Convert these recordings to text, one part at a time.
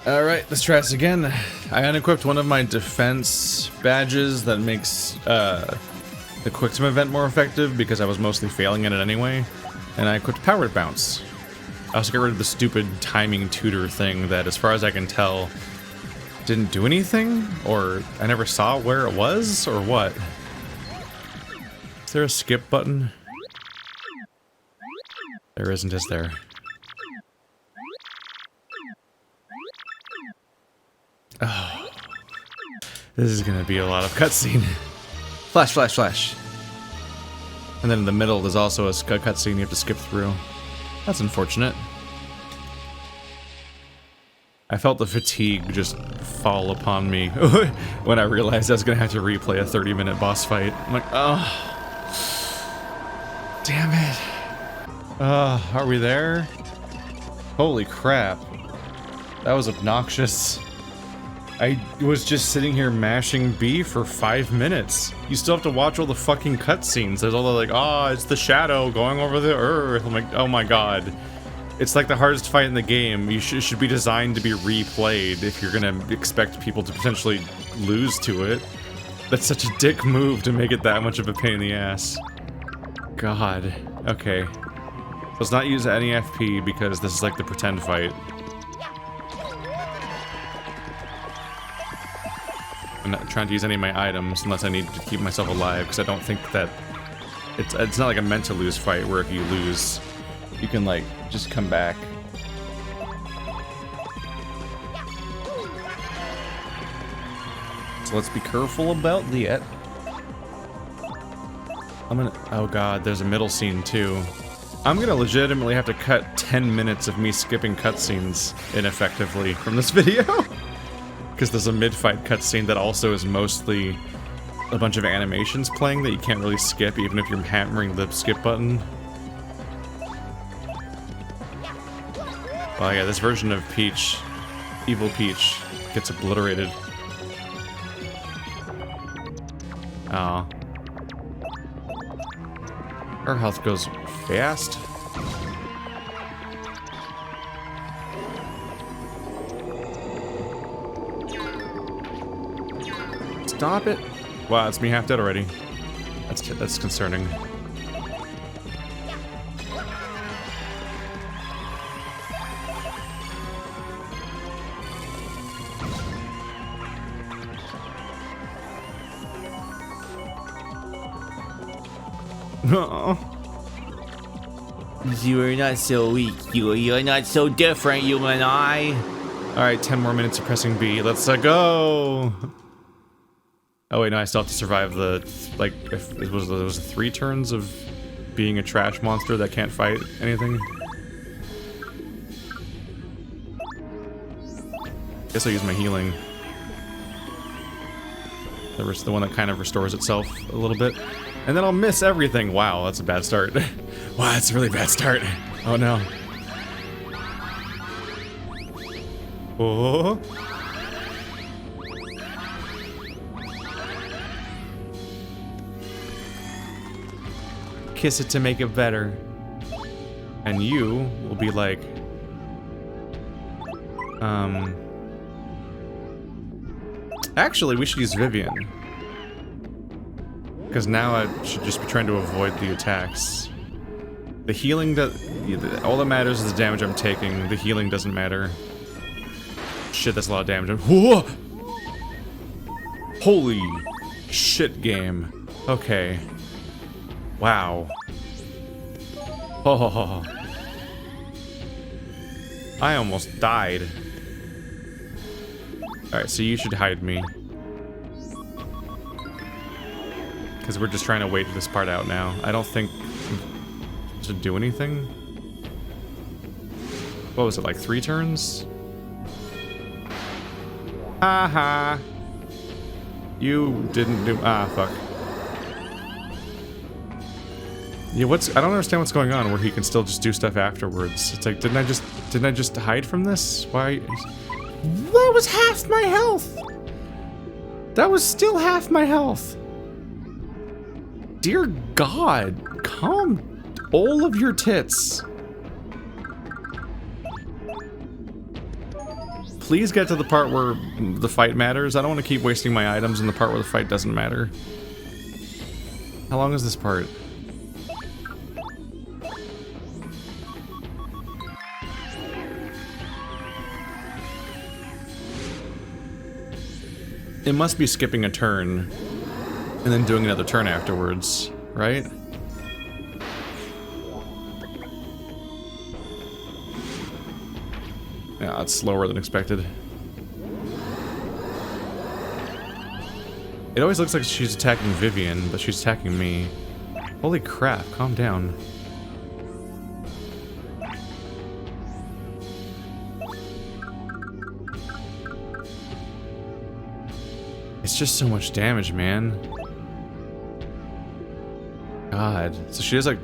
Alright, let's try this again. I unequipped one of my defense badges that makes the quick time event more effective because I was mostly failing at it anyway. And I equipped powered bounce. I also got rid of the stupid timing tutor thing that, as far as I can tell, didn't do anything? Or I never saw where it was? Or what? Is there a skip button? There isn't, is there? Oh. This is gonna be a lot of cutscene. Flash, flash, flash. And then in the middle, there's also a cutscene you have to skip through. That's unfortunate. I felt the fatigue just fall upon me when I realized I was gonna have to replay a 30-minute boss fight. I'm like, oh. Damn it. Are we there? Holy crap. That was obnoxious. I was just sitting here mashing B for 5 minutes. You still have to watch all the fucking cutscenes. There's all the like, oh, it's the shadow going over the earth. I'm like, oh my god. It's like the hardest fight in the game. You should be designed to be replayed if you're gonna expect people to potentially lose to it. That's such a dick move to make it that much of a pain in the ass. God. Okay. Let's not use any FP because this is like the pretend fight. I'm not trying to use any of my items unless I need to keep myself alive, because I don't think that it's not like a meant to lose fight where if you lose, you can like just come back. So let's be careful about that. Oh god, there's a middle scene too. I'm gonna legitimately have to cut 10 minutes of me skipping cutscenes ineffectively from this video. Because there's a mid-fight cutscene that also is mostly a bunch of animations playing that you can't really skip even if you're hammering the skip button. Well, yeah, this version of Peach, Evil Peach, gets obliterated. Aw. Her health goes fast. Stop it! Wow, it's me half dead already. That's concerning. No. You are not so weak. You are not so different, you and I. Alright, 10 more minutes of pressing B. Let's go! Oh wait, no, I still have to survive the, like, if it was 3 turns of being a trash monster that can't fight anything. Guess I'll use my healing. The one that kind of restores itself a little bit. And then I'll miss everything. Wow, that's a bad start. Wow, that's a really bad start. Oh no. Oh. Kiss it to make it better. And you will be like, actually, we should use Vivian. Because now I should just be trying to avoid the attacks. The healing, all that matters is the damage I'm taking. The healing doesn't matter. Shit, that's a lot of damage. Whoa! Holy shit game. Okay. Wow. Oh. I almost died. Alright, so you should hide me. Because we're just trying to wait this part out now. I don't think to do anything. What was it, like 3 turns? Haha. You didn't do. Ah, fuck. Yeah, I don't understand what's going on where he can still just do stuff afterwards. It's like, didn't I just hide from this? Why? That was half my health! That was still half my health! Dear God, calm all of your tits. please get to the part where the fight matters. I don't want to keep wasting my items in the part where the fight doesn't matter. How long is this part? It must be skipping a turn and then doing another turn afterwards, right? Yeah, it's slower than expected. It always looks like she's attacking Vivian, but she's attacking me. Holy crap, calm down. It's just so much damage, man. God. So she has like...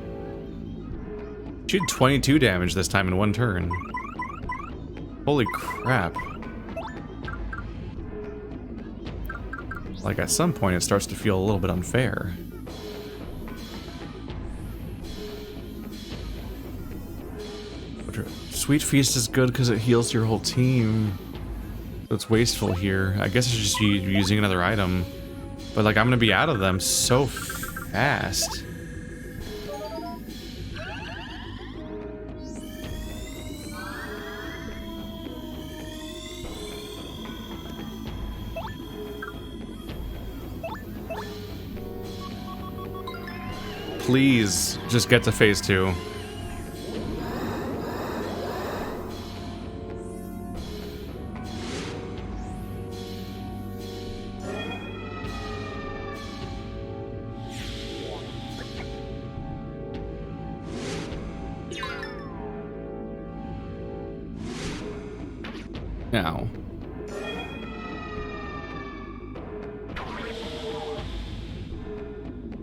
She had 22 damage this time in one turn. Holy crap. Like, at some point it starts to feel a little bit unfair. Sweet Feast is good because it heals your whole team. It's wasteful here. I guess it's just you using another item. But, like, I'm gonna be out of them so fast. Please, just get to phase 2. Now.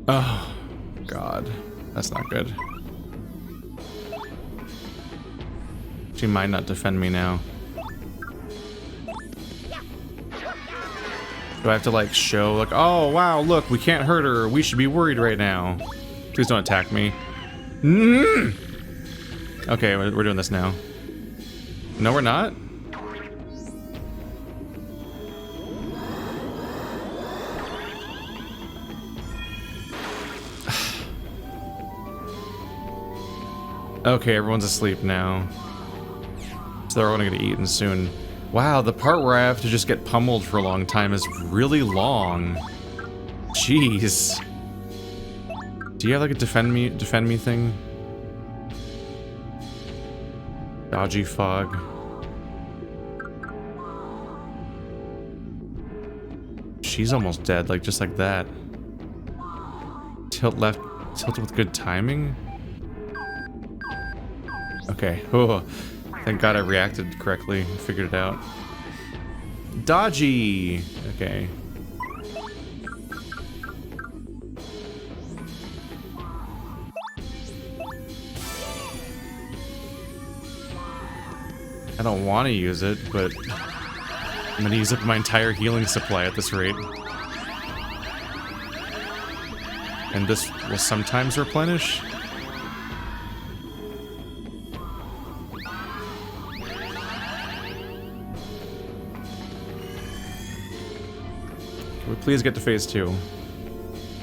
Oh, God. That's not good. She might not defend me now. Do I have to, like, show, like, oh, wow, look, we can't hurt her. We should be worried right now. Please don't attack me. Okay, we're doing this now. No, we're not? Okay, everyone's asleep now. So they're all gonna get eaten soon. Wow, the part where I have to just get pummeled for a long time is really long. Jeez. Do you have like a defend me thing? Dodgy fog. She's almost dead, like just like that. Tilt left, tilt with good timing. Okay. Oh, thank God I reacted correctly and figured it out. Dodgy! Okay. I don't want to use it, but I'm gonna use up my entire healing supply at this rate. And this will sometimes replenish. Please get to phase 2.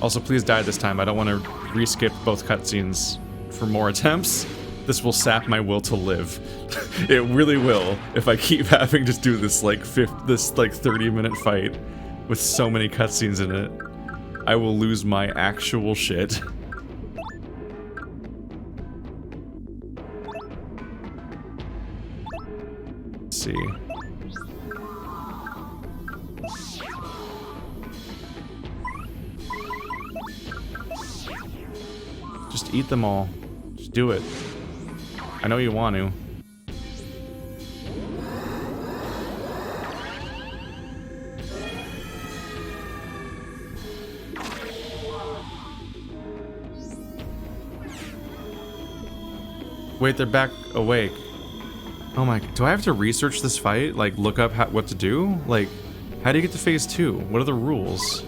Also, please die this time. I don't want to re-skip both cutscenes for more attempts. This will sap my will to live. It really will. If I keep having to do this like 30-minute fight with so many cutscenes in it, I will lose my actual shit. Let's see. Just eat them all. Just do it. I know you want to. Wait, they're back awake. Oh my, do I have to research this fight? Like, look up what to do? Like, how do you get to phase 2? What are the rules?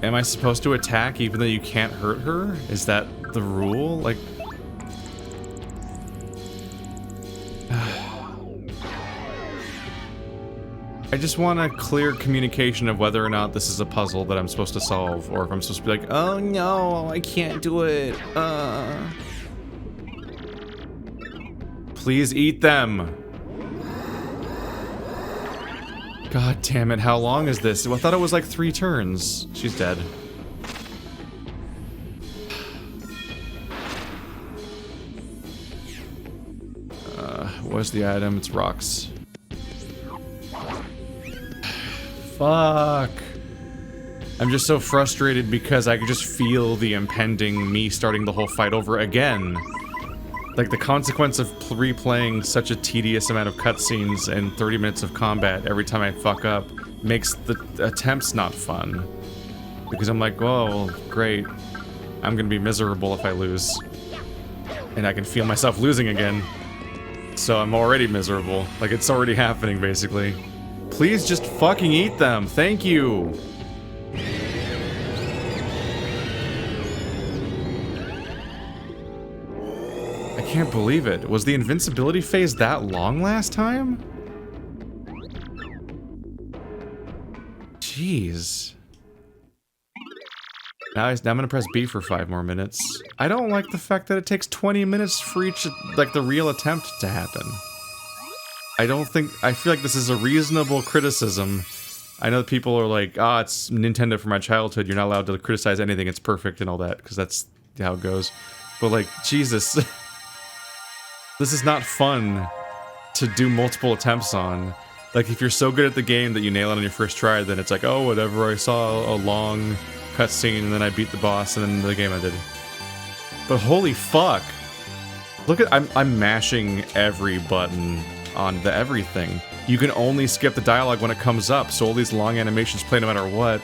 Am I supposed to attack even though you can't hurt her? Is that the rule? Like... I just want a clear communication of whether or not this is a puzzle that I'm supposed to solve, or if I'm supposed to be like, oh no, I can't do it. Please eat them. God damn it, how long is this? I thought it was like 3 turns. She's dead. What's the item? It's rocks. Fuck. I'm just so frustrated because I could just feel the impending me starting the whole fight over again. Like, the consequence of replaying such a tedious amount of cutscenes and 30 minutes of combat every time I fuck up makes the attempts not fun. Because I'm like, whoa, great. I'm gonna be miserable if I lose. And I can feel myself losing again. So I'm already miserable. Like, it's already happening, basically. Please just fucking eat them. Thank you. I can't believe it. Was the invincibility phase that long last time? Jeez. Now I'm gonna press B for 5 more minutes. I don't like the fact that it takes 20 minutes for each, like, the real attempt to happen. I feel like this is a reasonable criticism. I know that people are like, ah, it's Nintendo from my childhood, you're not allowed to criticize anything, it's perfect and all that, because that's how it goes. But, like, Jesus. This is not fun to do multiple attempts on. Like, if you're so good at the game that you nail it on your first try, then it's like, oh, whatever, I saw a long cutscene and then I beat the boss and then the game ended. But holy fuck! Look at, I'm mashing every button on the everything. You can only skip the dialogue when it comes up, so all these long animations play no matter what.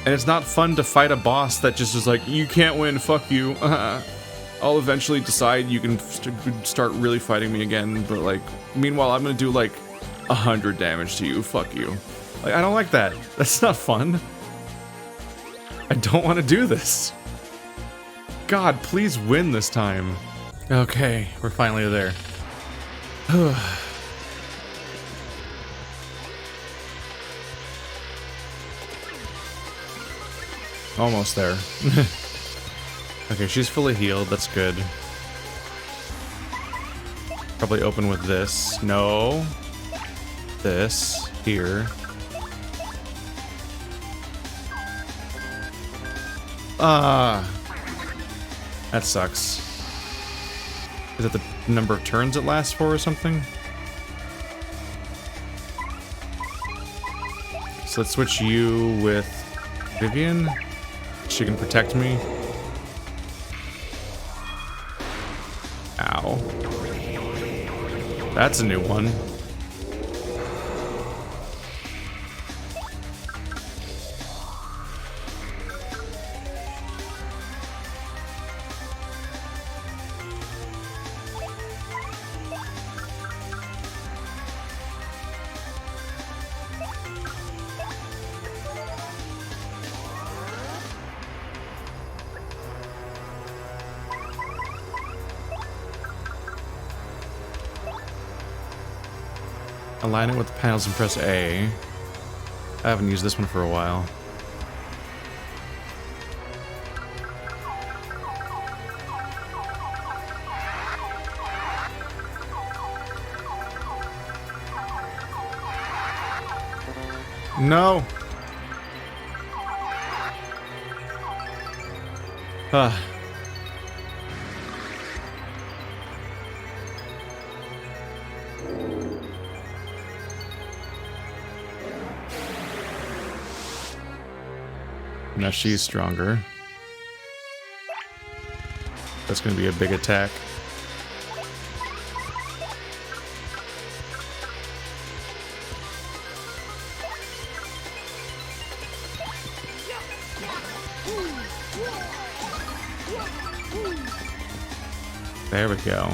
And it's not fun to fight a boss that just is like, you can't win, fuck you. I'll eventually decide you can start really fighting me again, but like, meanwhile I'm gonna do like 100 damage to you, fuck you. Like, I don't like that. That's not fun. I don't want to do this. God, please win this time. Okay, we're finally there. Almost there. Okay, she's fully healed, that's good. Probably open with this. No. This. Here. That sucks. Is that the number of turns it lasts for or something? So let's switch you with Vivian. She can protect me. Ow. That's a new one. Align it with the panels and press A. I haven't used this one for a while. No! Now she's stronger. That's gonna be a big attack. There we go.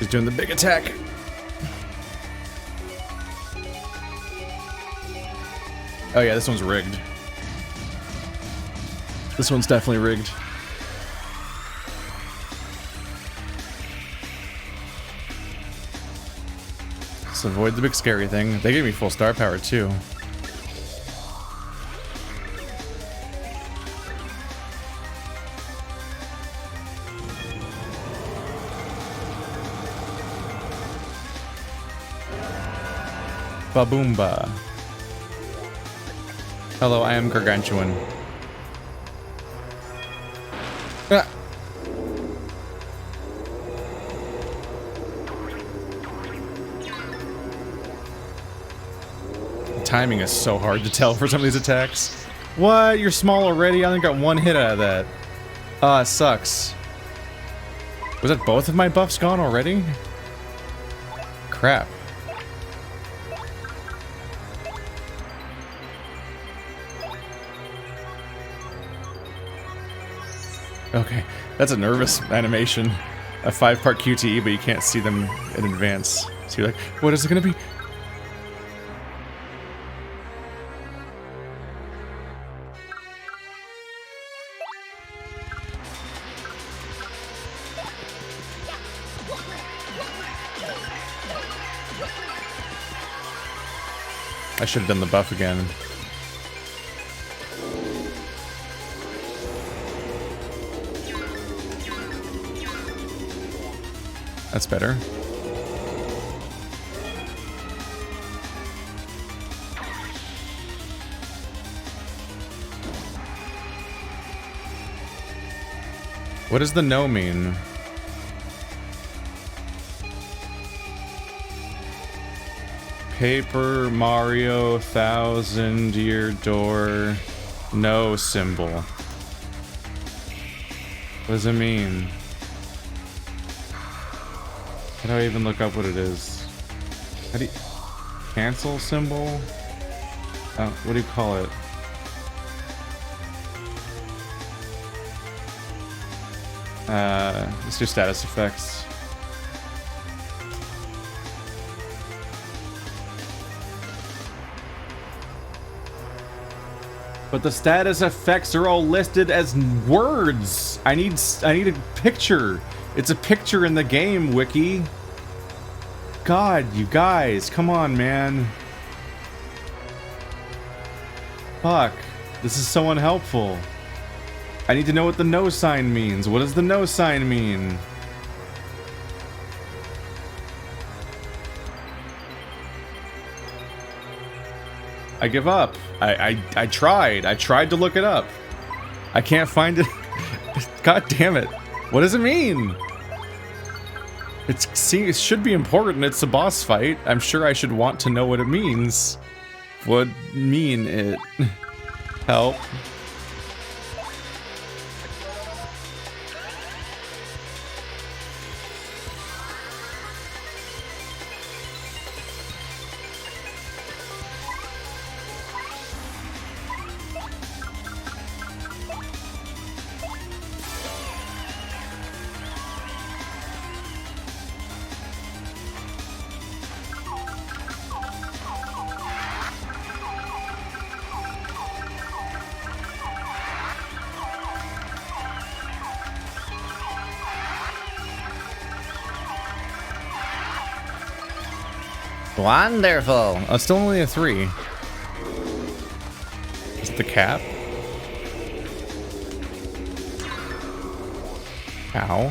He's doing the big attack. Oh yeah, this one's rigged. This one's definitely rigged. Just avoid the big scary thing. They gave me full star power too. Baboomba. Hello, I am gargantuan. Ah. The timing is so hard to tell for some of these attacks. What? You're small already? I only got one hit out of that. Ah, it sucks. Was that both of my buffs gone already? Crap. Okay, that's a nervous animation. A 5-part QTE, but you can't see them in advance. So you're like, what is it gonna be? I should have done the buff again. That's better. What does the no mean? Paper Mario 1000-year door no symbol. What does it mean? How do I even look up what it is? How do you... Cancel symbol? What do you call it? Let's do status effects. But the status effects are all listed as words. I need a picture. It's a picture in the game, Wiki. God, you guys, come on, man. Fuck. This is so unhelpful. I need to know what the no sign means. What does the no sign mean? I give up. I tried. I tried to look it up. I can't find it. God damn it. What does it mean? It should be important. It's a boss fight. I'm sure I should want to know what it means. What mean it? Help. Wonderful. Oh, it's still only a 3. Is it the cap? Ow.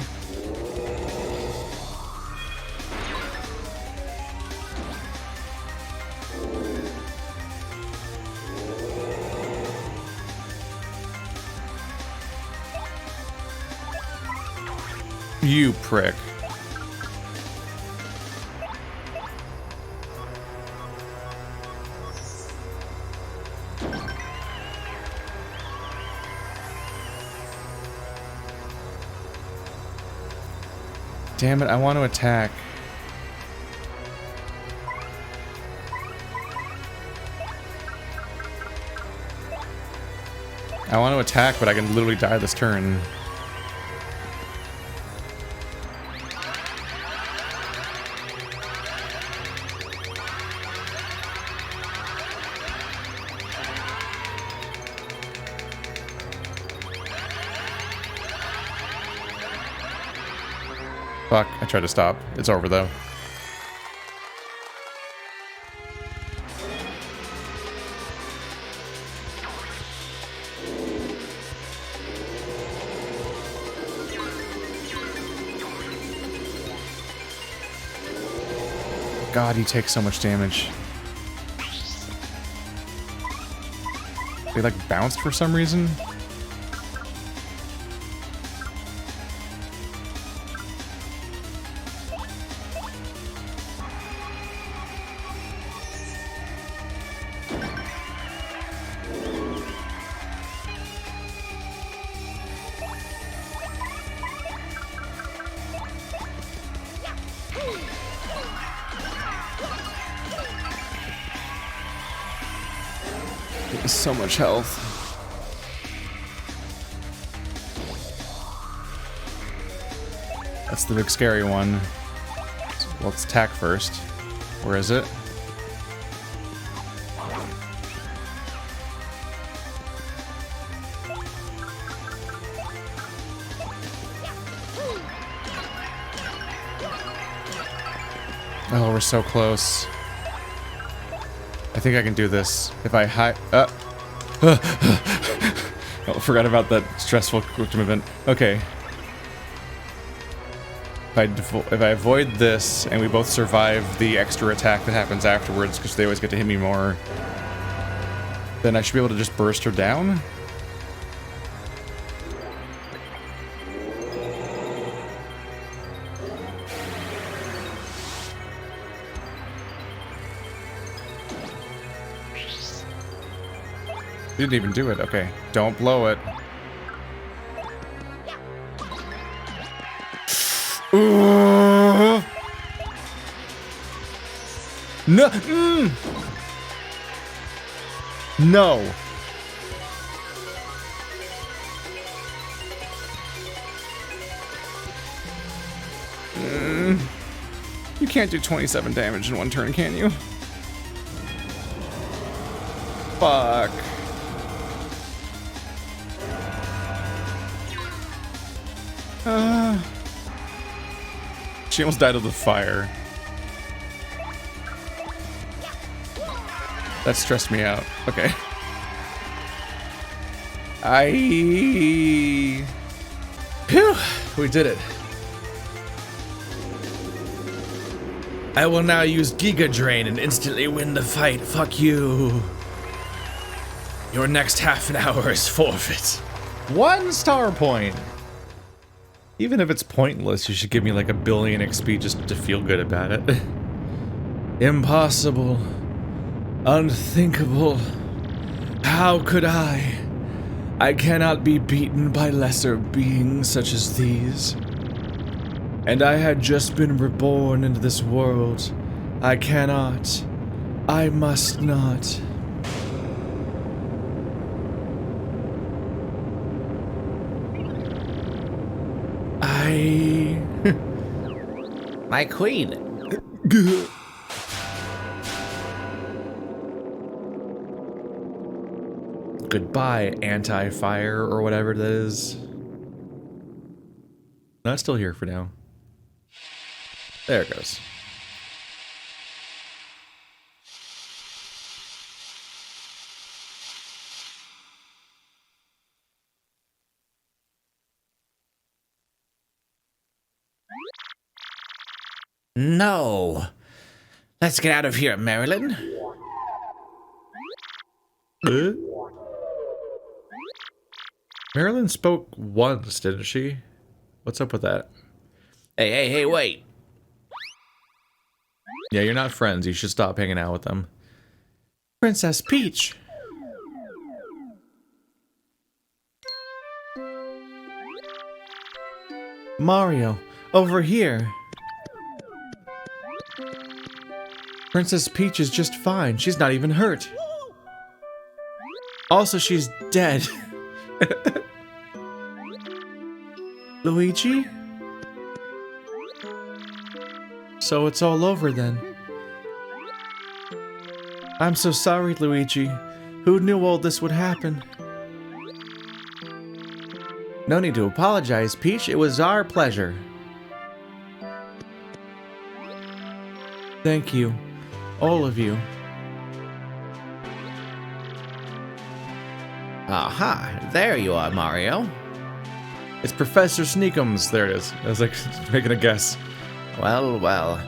You prick. Damn it, I want to attack. I want to attack, but I can literally die this turn. Fuck, I tried to stop. It's over though. God, he takes so much damage. They like bounced for some reason. So much health. That's the big scary one. So let's attack first. Where is it? Oh, we're so close. I think I can do this. If I hide... Oh, forgot about that stressful quick movement. Okay. If I avoid this, and we both survive the extra attack that happens afterwards, because they always get to hit me more, then I should be able to just burst her down? Didn't even do it. Okay. Don't blow it. No. No. You can't do 27 damage in one turn, can you? Fuck. She almost died of the fire. That stressed me out. Okay. Phew! We did it. I will now use Giga Drain and instantly win the fight. Fuck you. Your next half an hour is forfeit. 1 star point. Even if it's pointless, you should give me like 1 billion XP just to feel good about it. Impossible. Unthinkable. How could I? I cannot be beaten by lesser beings such as these. And I had just been reborn into this world. I cannot. I must not. My queen. Goodbye, anti-fire or whatever that is. No, it's still here for now. There it goes. No. Let's get out of here, Marilyn. Marilyn spoke once, didn't she? What's up with that? Hey, wait. Yeah, you're not friends. You should stop hanging out with them. Princess Peach. Mario, over here. Princess Peach is just fine. She's not even hurt. Also, she's dead. Luigi? So it's all over then. I'm so sorry, Luigi. Who knew all this would happen? No need to apologize, Peach. It was our pleasure. Thank you. All of you. Aha, there you are, Mario. It's Professor Sneakums. There it is. I was like making a guess. Well, well.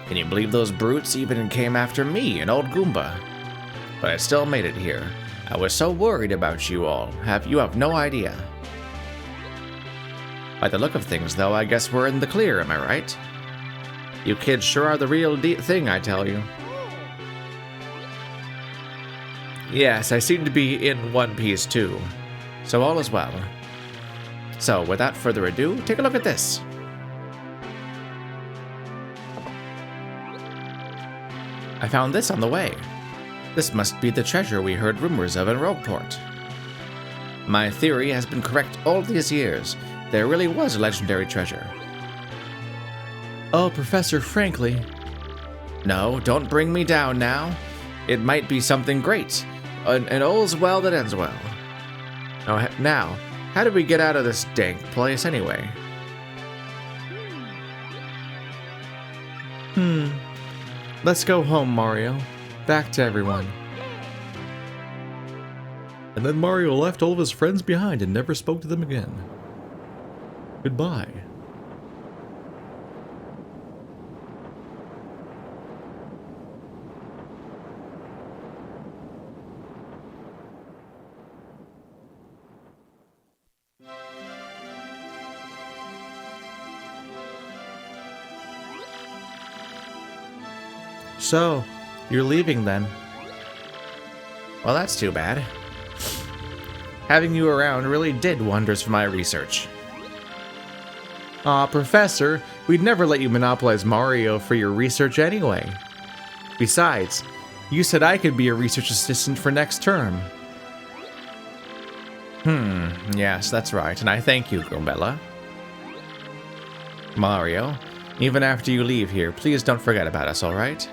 Can you believe those brutes even came after me, an old Goomba? But I still made it here. I was so worried about you all. You have no idea. By the look of things, though, I guess we're in the clear, am I right? You kids sure are the real thing, I tell you. Yes, I seem to be in one piece, too. So all is well. So, without further ado, take a look at this. I found this on the way. This must be the treasure we heard rumors of in Rogueport. My theory has been correct all these years. There really was a legendary treasure. Oh, Professor, frankly. No, don't bring me down now. It might be something great. And all's well that ends well. Oh, now, how do we get out of this dank place anyway? Let's go home, Mario. Back to everyone. And then Mario left all of his friends behind and never spoke to them again. Goodbye. So, you're leaving then? Well, that's too bad. Having you around really did wonders for my research. Aw, Professor, we'd never let you monopolize Mario for your research anyway. Besides, you said I could be a research assistant for next term. Yes, that's right, and I thank you, Goombella. Mario, even after you leave here, please don't forget about us, alright?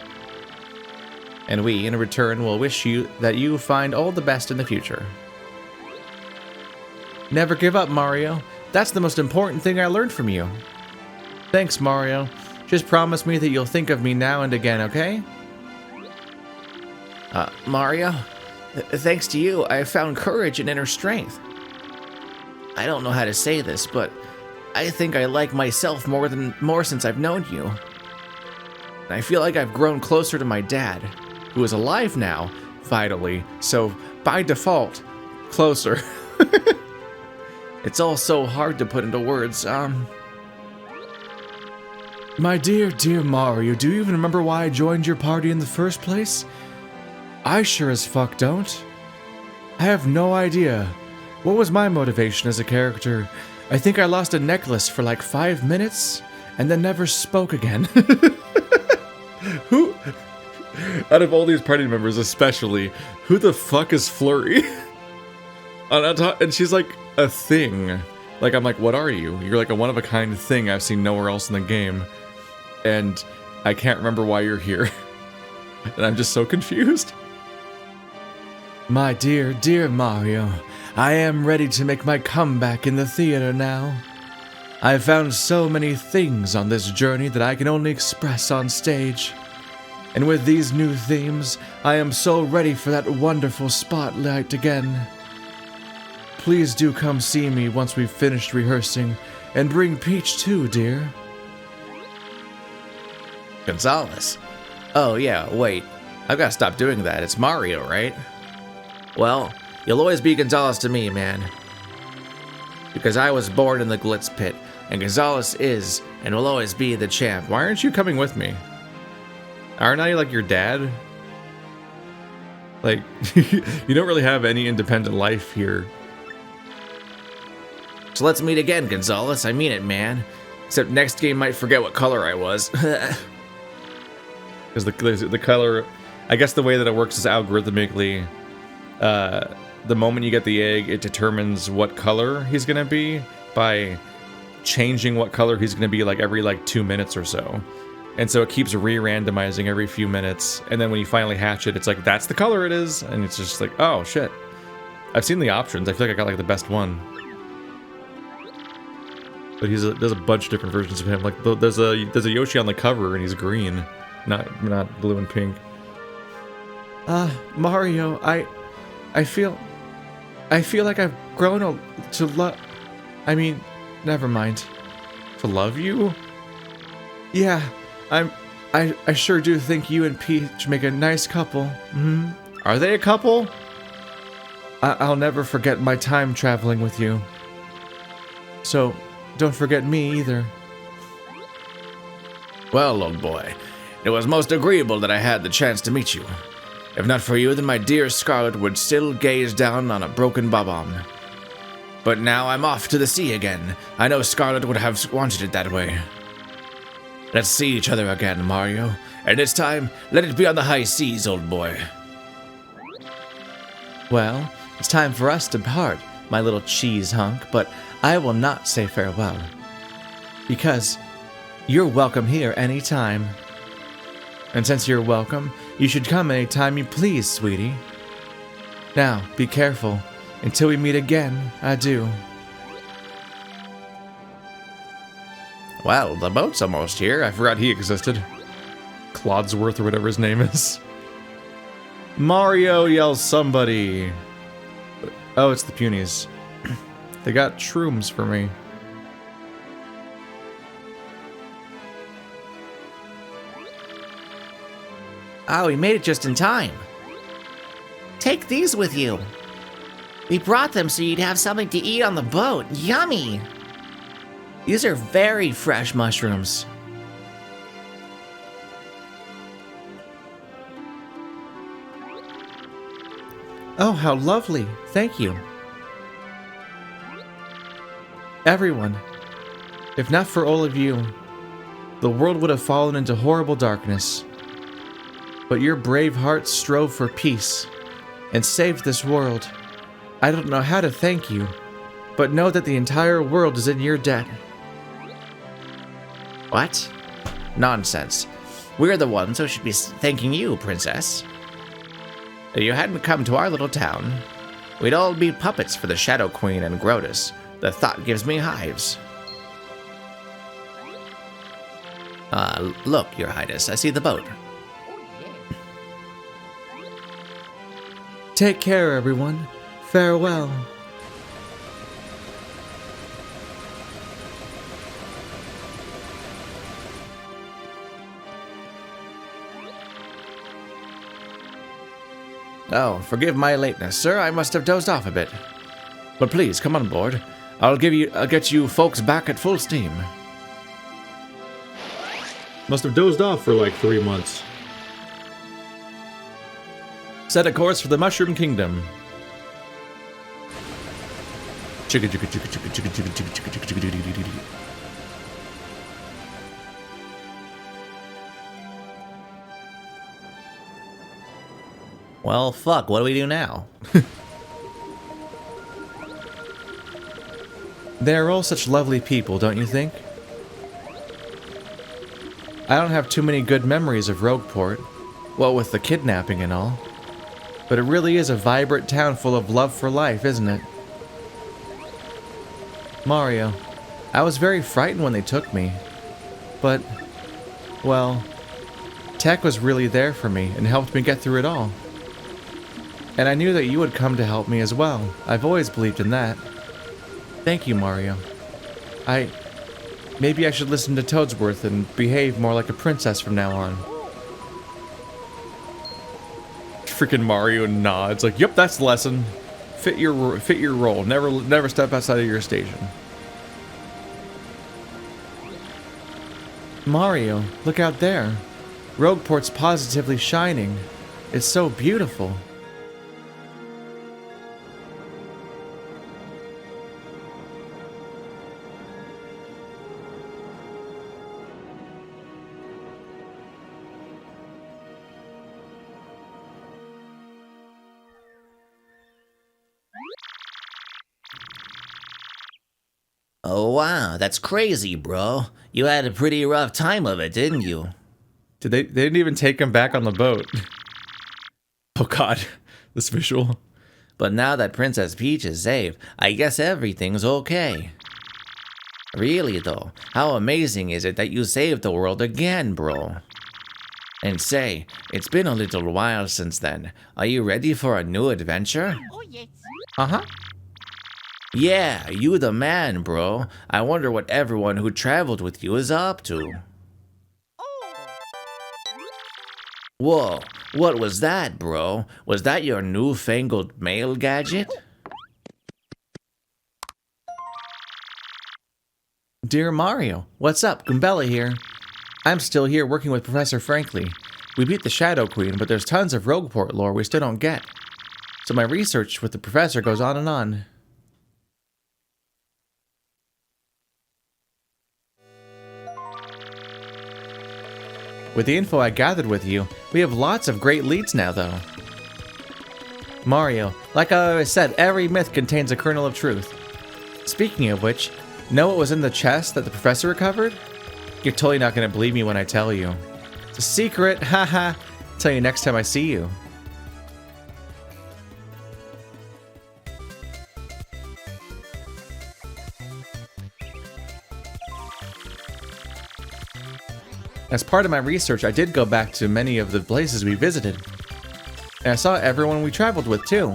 And we, in return, will wish you that you find all the best in the future. Never give up, Mario. That's the most important thing I learned from you. Thanks, Mario. Just promise me that you'll think of me now and again, okay? Mario, thanks to you, I found courage and inner strength. I don't know how to say this, but I think I like myself more since I've known you. And I feel like I've grown closer to my dad, who is alive now, finally, so by default, closer. It's all so hard to put into words, My dear, dear Mario, do you even remember why I joined your party in the first place? I sure as fuck don't. I have no idea. What was my motivation as a character? I think I lost a necklace for like 5 minutes, and then never spoke again. Who, out of all these party members especially, who the fuck is Flurry? And she's like a thing. Like, I'm like, what are you? You're like a one-of-a-kind thing I've seen nowhere else in the game. And I can't remember why you're here. And I'm just so confused. My dear, dear Mario, I am ready to make my comeback in the theater now. I've found so many things on this journey that I can only express on stage. And with these new themes, I am so ready for that wonderful spotlight again. Please do come see me once we've finished rehearsing, and bring Peach too, dear. Gonzalez. Oh yeah, wait. I've got to stop doing that. It's Mario, right? Well, you'll always be Gonzalez to me, man. Because I was born in the Glitz Pit, and Gonzalez is and will always be the champ. Why aren't you coming with me? Aren't I like your dad? Like, you don't really have any independent life here. So let's meet again, Gonzalez. I mean it, man. Except next game might forget what color I was. Because the color, I guess the way that it works is algorithmically. The moment you get the egg, it determines what color he's gonna be by changing what color he's gonna be like every 2 minutes or so. And so it keeps re-randomizing every few minutes, and then when you finally hatch it, it's like, that's the color it is, and it's just like, oh shit. I've seen the options. I feel like I got like the best one. But there's a bunch of different versions of him. Like there's a Yoshi on the cover, and he's green. not blue and pink. Mario, I feel like I've grown to love. I mean, never mind. To love you? Yeah, I sure do think you and Peach make a nice couple. Are they a couple? I'll never forget my time traveling with you. So, don't forget me either. Well, old boy, it was most agreeable that I had the chance to meet you. If not for you, then my dear Scarlet would still gaze down on a broken bob-omb. But now I'm off to the sea again. I know Scarlet would have wanted it that way. Let's see each other again, Mario. And this time, let it be on the high seas, old boy. Well, it's time for us to part, my little cheese hunk, but I will not say farewell. Because you're welcome here anytime. And since you're welcome, you should come anytime you please, sweetie. Now, be careful. Until we meet again, adieu. Well, the boat's almost here. I forgot he existed. Clodsworth or whatever his name is. Mario yells somebody. Oh, it's the Punies. They got shrooms for me. Oh, we made it just in time. Take these with you. We brought them so you'd have something to eat on the boat. Yummy! These are very fresh mushrooms. Oh, how lovely. Thank you. Everyone, if not for all of you, the world would have fallen into horrible darkness. But your brave hearts strove for peace and saved this world. I don't know how to thank you, but know that the entire world is in your debt. What? Nonsense. We're the ones who should be thanking you, Princess. If you hadn't come to our little town, we'd all be puppets for the Shadow Queen and Grotus. The thought gives me hives. Look, Your Highness, I see the boat. Take care, everyone. Farewell. Oh, forgive my lateness, sir. I must have dozed off a bit. But please, come on board. I'll get you folks back at full steam. Must have dozed off for like 3 months. Set a course for the Mushroom Kingdom. Chicka chicka chicka chicka chicka chicka chicka chicka chicka chicka chicka. Well, fuck, what do we do now? They're all such lovely people, don't you think? I don't have too many good memories of Rogueport, what with the kidnapping and all. But it really is a vibrant town full of love for life, isn't it? Mario, I was very frightened when they took me. But, well, Tech was really there for me and helped me get through it all. And I knew that you would come to help me as well. I've always believed in that. Thank you, Mario. Maybe I should listen to Toadsworth and behave more like a princess from now on. Freaking Mario nods like, "Yep, that's the lesson. Fit your role. Never step outside of your station." Mario, look out there. Rogueport's positively shining. It's so beautiful. Oh wow, that's crazy, bro. You had a pretty rough time of it, didn't you? They didn't even take him back on the boat. Oh god, this visual. But now that Princess Peach is safe, I guess everything's okay. Really though, how amazing is it that you saved the world again, bro? And say, it's been a little while since then. Are you ready for a new adventure? Oh, yes. Uh-huh. Yeah, you the man, bro. I wonder what everyone who traveled with you is up to. Oh. Whoa, what was that, bro? Was that your newfangled mail gadget? Dear Mario, what's up? Goombella here. I'm still here working with Professor Franklin. We beat the Shadow Queen, but there's tons of Rogueport lore we still don't get. So my research with the professor goes on and on. With the info I gathered with you, we have lots of great leads now, though. Mario, like I always said, every myth contains a kernel of truth. Speaking of which, know what was in the chest that the professor recovered? You're totally not going to believe me when I tell you. It's a secret, haha. Tell you next time I see you. As part of my research, I did go back to many of the places we visited. And I saw everyone we traveled with, too.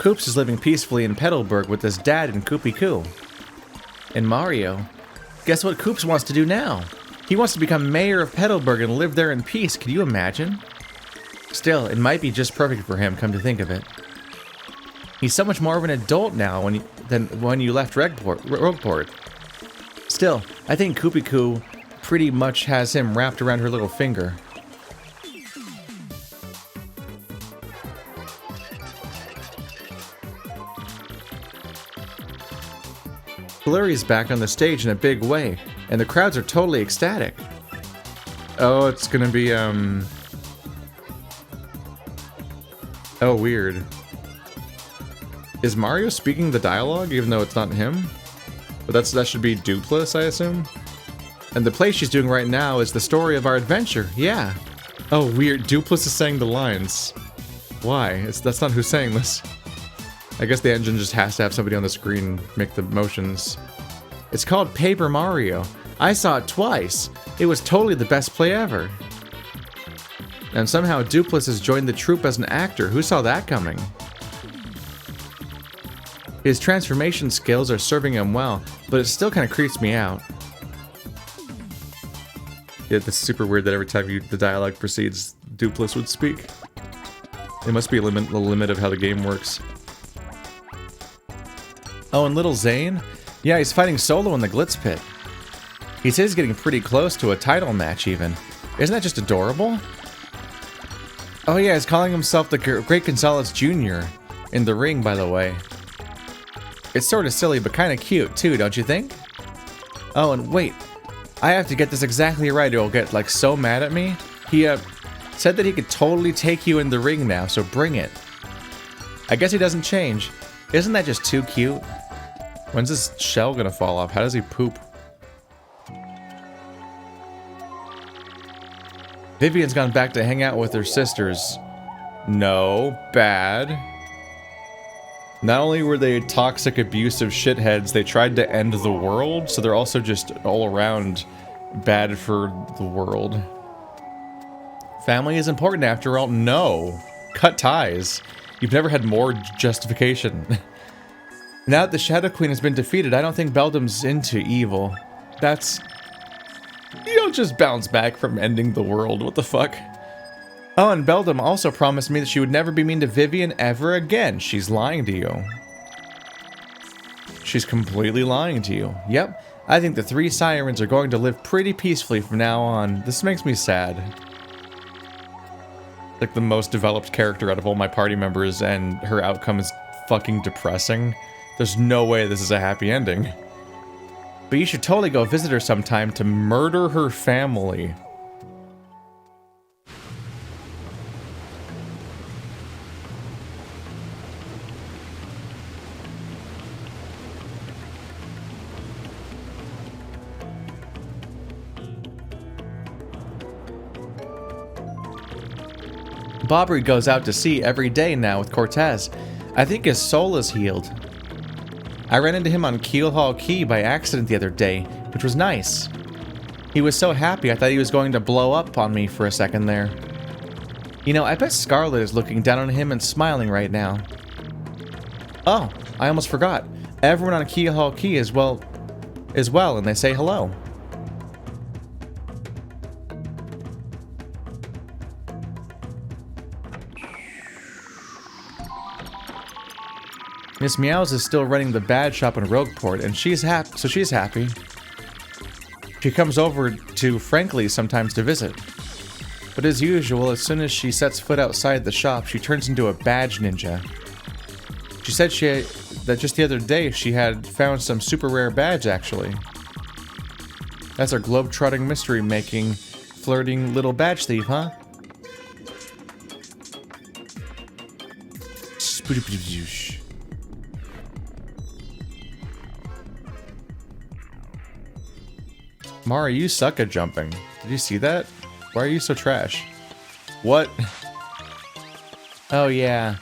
Koops is living peacefully in Petalburg with his dad and Koopy Koo. And Mario, guess what Koops wants to do now? He wants to become mayor of Petalburg and live there in peace. Can you imagine? Still, it might be just perfect for him, come to think of it. He's so much more of an adult now than when you left Rogueport. Still, I think Koopy Koo pretty much has him wrapped around her little finger. Flurry's back on the stage in a big way, and the crowds are totally ecstatic. Oh, it's gonna be, Oh, weird. Is Mario speaking the dialogue, even though it's not him? But that should be Dupless, I assume? And the play she's doing right now is the story of our adventure, yeah. Oh, weird, Dupless is saying the lines. Why? That's not who's saying this. I guess the engine just has to have somebody on the screen make the motions. It's called Paper Mario. I saw it twice. It was totally the best play ever. And somehow Dupless has joined the troupe as an actor. Who saw that coming? His transformation skills are serving him well, but it still kind of creeps me out. Yeah, it's super weird that every time the dialogue proceeds, Dupless would speak. It must be the limit of how the game works. Oh, and Little Zane? Yeah, he's fighting solo in the Glitz Pit. He says he's getting pretty close to a title match, even. Isn't that just adorable? Oh yeah, he's calling himself the Great Gonzalez Jr. in the ring, by the way. It's sort of silly, but kind of cute, too, don't you think? Oh, and wait. I have to get this exactly right or he'll get, like, so mad at me. He, said that he could totally take you in the ring now, so bring it. I guess he doesn't change. Isn't that just too cute? When's this shell gonna fall off? How does he poop? Vivian's gone back to hang out with her sisters. No, bad. Not only were they toxic, abusive shitheads, they tried to end the world, so they're also just all around bad for the world. Family is important after all. No. Cut ties. You've never had more justification. Now that the Shadow Queen has been defeated, I don't think Beldam's into evil. That's... You don't just bounce back from ending the world, what the fuck? Oh, and Beldam also promised me that she would never be mean to Vivian ever again. She's lying to you. She's completely lying to you. Yep, I think the three sirens are going to live pretty peacefully from now on. This makes me sad. Like the most developed character out of all my party members, and her outcome is fucking depressing. There's no way this is a happy ending. But you should totally go visit her sometime to murder her family. Bobbery goes out to sea every day now with Cortez. I think his soul is healed. I ran into him on Keelhaul Key by accident the other day, which was nice. He was so happy I thought he was going to blow up on me for a second there. You know, I bet Scarlet is looking down on him and smiling right now. Oh, I almost forgot. Everyone on Keelhaul Key is well, and they say hello. Miss Meows is still running the bad shop in Rogueport, and she's happy. She comes over to Frankly sometimes to visit. But as usual, as soon as she sets foot outside the shop, she turns into a badge ninja. She said that just the other day she had found some super rare badge, actually. That's our globe-trotting, mystery-making, flirting little badge thief, huh? Mari, you suck at jumping. Did you see that? Why are you so trash? What? Oh yeah.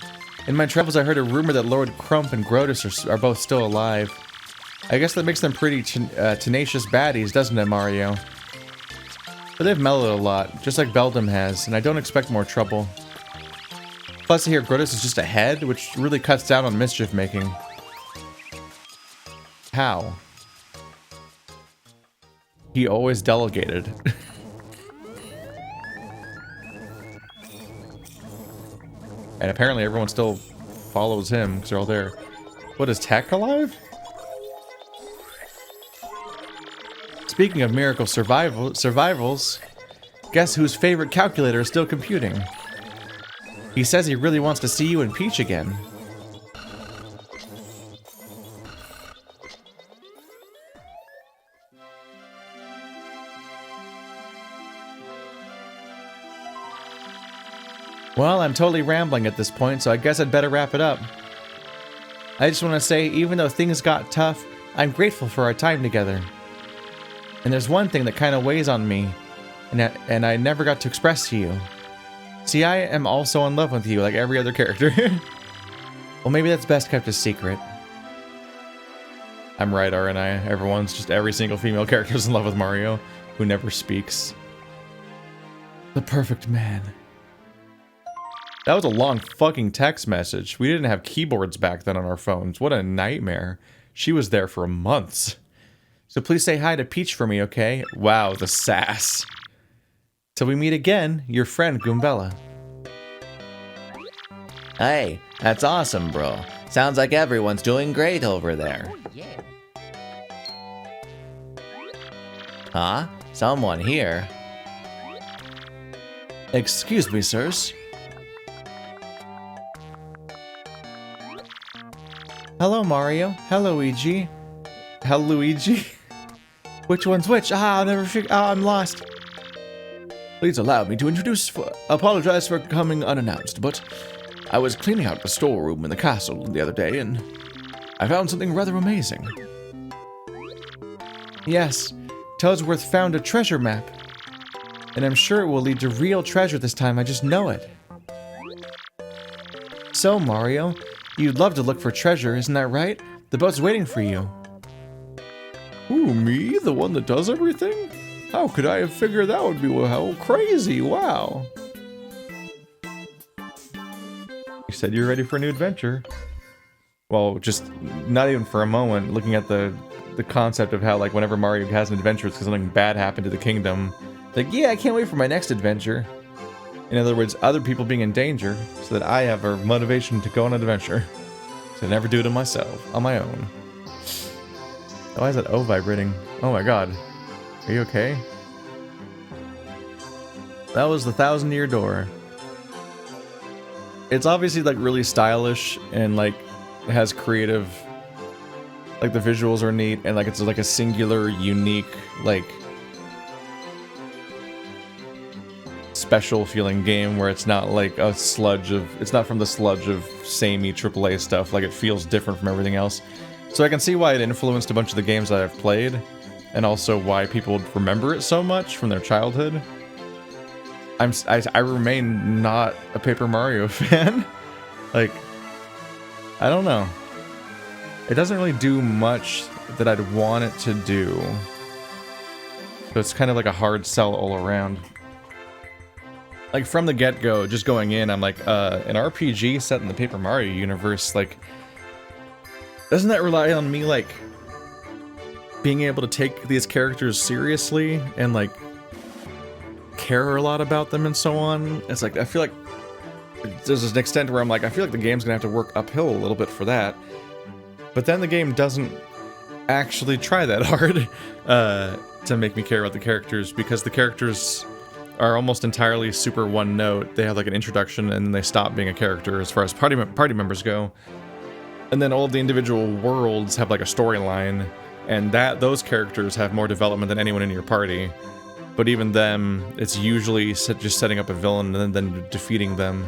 In my travels I heard a rumor that Lord Crump and Grotus are both still alive. I guess that makes them pretty tenacious baddies, doesn't it, Mario? But they've mellowed a lot, just like Beldam has, and I don't expect more trouble. Plus I hear Grotus is just a head, which really cuts down on mischief making. How? He always delegated. And apparently everyone still follows him because they're all there. What, is Tech alive? Speaking of miracle survivals, guess whose favorite calculator is still computing? He says he really wants to see you and Peach again. Well, I'm totally rambling at this point, so I guess I'd better wrap it up. I just want to say, even though things got tough, I'm grateful for our time together. And there's one thing that kind of weighs on me, and I never got to express to you. See, I am also in love with you, like every other character. Well, maybe that's best kept a secret. I'm right, aren't I? Every single female character is in love with Mario, who never speaks. The perfect man. That was a long fucking text message. We didn't have keyboards back then on our phones. What a nightmare. She was there for months. So please say hi to Peach for me, okay? Wow, the sass. Till we meet again, your friend Goombella. Hey, that's awesome, bro. Sounds like everyone's doing great over there. Huh? Someone here. Excuse me, sirs. Hello, Mario. Hello, Luigi. Hello, Luigi. Which one's which? I'll never figure. I'm lost. Please allow me to apologize for coming unannounced, but I was cleaning out the storeroom in the castle the other day, and I found something rather amazing. Yes, Toadsworth found a treasure map, and I'm sure it will lead to real treasure this time. I just know it. So, Mario, you'd love to look for treasure, isn't that right? The boat's waiting for you. Ooh, me? The one that does everything? How could I have figured that would be how crazy? Wow. You said you're ready for a new adventure. Well, just not even for a moment, looking at the concept of how, like, whenever Mario has an adventure, it's because something bad happened to the kingdom. Like, yeah, I can't wait for my next adventure. In other words, other people being in danger, so that I have a motivation to go on an adventure. So I never do it on myself, on my own. Why is that O vibrating? Oh my god. Are you okay? That was the 1,000-year door. It's obviously, like, really stylish and, like, has creative... Like, the visuals are neat, and, like, it's, like, a singular, unique, like... special feeling game where it's not, like, a sludge of... It's not from the sludge of samey AAA stuff. Like, it feels different from everything else. So I can see why it influenced a bunch of the games that I've played, and also why people remember it so much from their childhood. I remain not a Paper Mario fan. Like, I don't know. It doesn't really do much that I'd want it to do. So it's kind of like a hard sell all around. Like, from the get-go, just going in, I'm like, an RPG set in the Paper Mario universe, like, doesn't that rely on me, like, being able to take these characters seriously and, like, care a lot about them and so on? It's like, I feel like there's an extent where I'm like, I feel like the game's gonna have to work uphill a little bit for that. But then the game doesn't actually try that hard to make me care about the characters, because the characters are almost entirely super one note. They have like an introduction and then they stop being a character as far as party members go. And then all of the individual worlds have like a storyline, and those characters have more development than anyone in your party. But even them, it's usually just setting up a villain and then defeating them.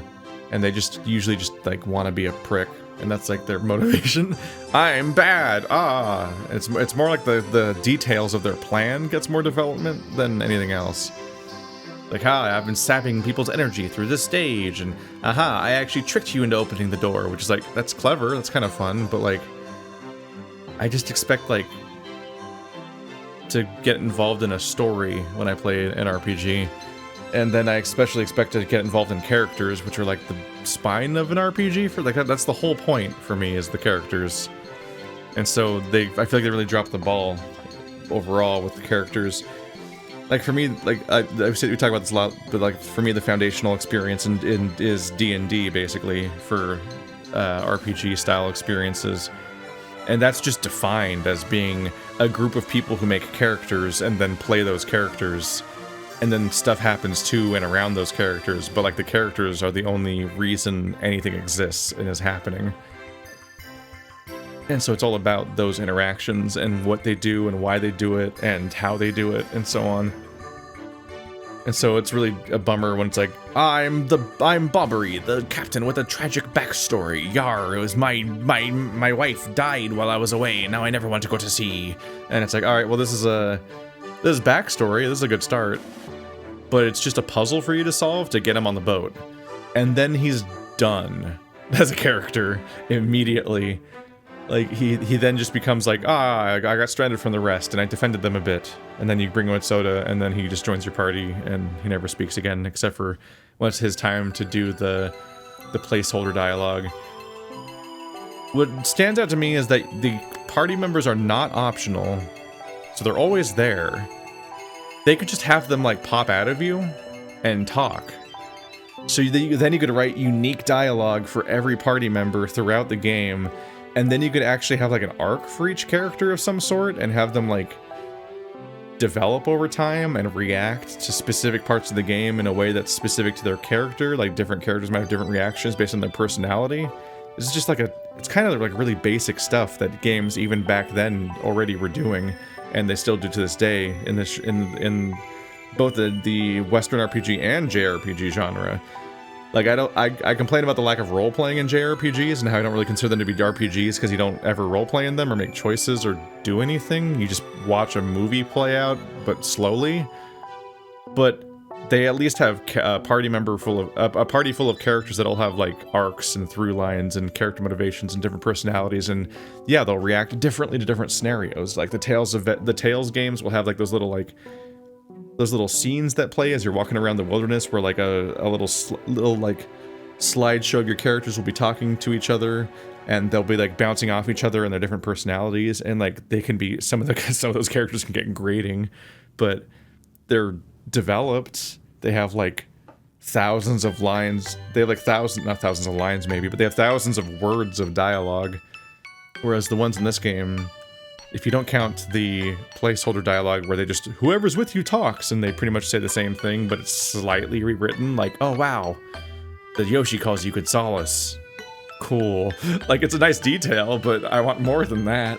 And they just usually just like want to be a prick, and that's like their motivation. I'm bad. It's more like the details of their plan gets more development than anything else. Like, I've been sapping people's energy through this stage, and I actually tricked you into opening the door, which is like, that's clever, that's kind of fun, but like, I just expect like to get involved in a story when I play an RPG. And then I especially expect to get involved in characters, which are like the spine of an RPG. For like that's the whole point for me, is the characters. And so I feel like they really dropped the ball overall with the characters. Like for me, like we talk about this a lot, but like for me, the foundational experience is D&D basically for RPG style experiences. And that's just defined as being a group of people who make characters and then play those characters. And then stuff happens to and around those characters, but like the characters are the only reason anything exists and is happening. And so it's all about those interactions and what they do and why they do it and how they do it and so on. And so it's really a bummer when it's like, I'm Bobbery, the captain with a tragic backstory. Yar, it was my wife died while I was away, and now I never want to go to sea. And it's like, all right, well, this is backstory. This is a good start. But it's just a puzzle for you to solve to get him on the boat. And then he's done as a character immediately. Like, he then just becomes like, I got stranded from the rest, and I defended them a bit. And then you bring him a soda, and then he just joins your party, and he never speaks again, except for when it's his time to do the placeholder dialogue. What stands out to me is that the party members are not optional, so they're always there. They could just have them like pop out of you and talk. So then you could write unique dialogue for every party member throughout the game, and then you could actually have like an arc for each character of some sort and have them like develop over time and react to specific parts of the game in a way that's specific to their character. Like different characters might have different reactions based on their personality. It's just like it's kind of like really basic stuff that games even back then already were doing. And they still do to this day in both the Western RPG and JRPG genre. Like I complain about the lack of role playing in JRPGs and how I don't really consider them to be RPGs because you don't ever role play in them or make choices or do anything. You just watch a movie play out, but slowly. But they at least have a party full of characters that all have like arcs and through lines and character motivations and different personalities, and yeah, they'll react differently to different scenarios. Like the Tales games will have like those little scenes that play as you're walking around the wilderness, where like a little like slideshow of your characters will be talking to each other, and they'll be like bouncing off each other and their different personalities, and like they can be some of those characters can get grating, but they're developed. They have like thousands of lines. They have like not thousands of lines maybe, but they have thousands of words of dialogue. Whereas the ones in this game, if you don't count the placeholder dialogue where they just, whoever's with you talks, and they pretty much say the same thing, but it's slightly rewritten, like, oh wow, the Yoshi calls you Gonzalez. Cool. Like, it's a nice detail, but I want more than that.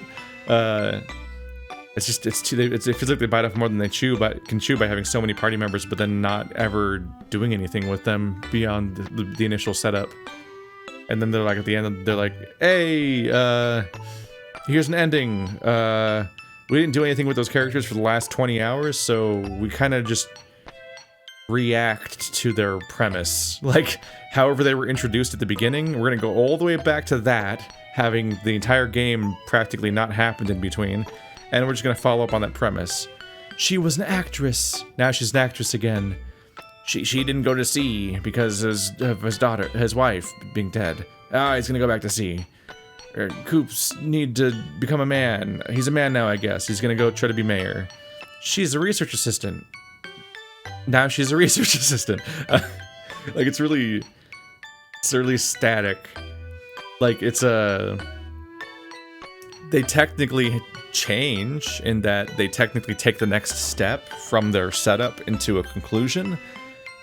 It feels like they bite off more than they can chew by having so many party members, but then not ever doing anything with them beyond the initial setup. And then they're like, at the end, they're like, hey, here's an ending. We didn't do anything with those characters for the last 20 hours, so we kind of just react to their premise. Like, however they were introduced at the beginning, we're gonna go all the way back to that, having the entire game practically not happened in between, and we're just gonna follow up on that premise. She was an actress. Now she's an actress again. She didn't go to sea because of his wife being dead. He's gonna go back to sea. Coops need to become a man. He's a man now, I guess. He's gonna go try to be mayor. She's a research assistant. Now she's a research assistant. Like, it's really static. Like, they technically change in that they technically take the next step from their setup into a conclusion,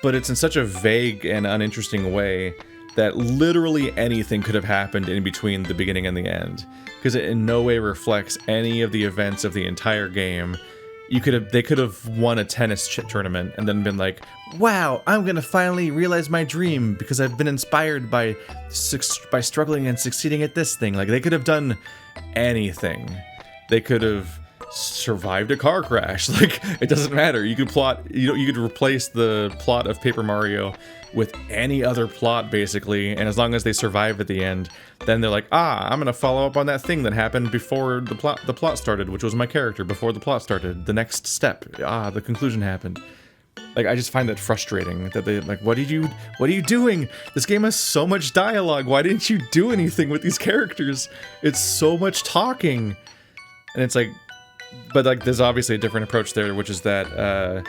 but it's in such a vague and uninteresting way that literally anything could have happened in between the beginning and the end, because it in no way reflects any of the events of the entire game. They could have won a tennis tournament and then been like, wow, I'm gonna finally realize my dream because I've been inspired by struggling and succeeding at this thing. Like, they could have done anything. They could have survived a car crash. Like, it doesn't matter. You could you could replace the plot of Paper Mario with any other plot, basically, and as long as they survive at the end, then they're like, I'm gonna follow up on that thing that happened before the plot started, which was my character before the plot started. The next step, the conclusion happened. Like, I just find that frustrating that they, like, what are you doing? This game has so much dialogue. Why didn't you do anything with these characters? It's so much talking. And it's like, but like, there's obviously a different approach there, which is that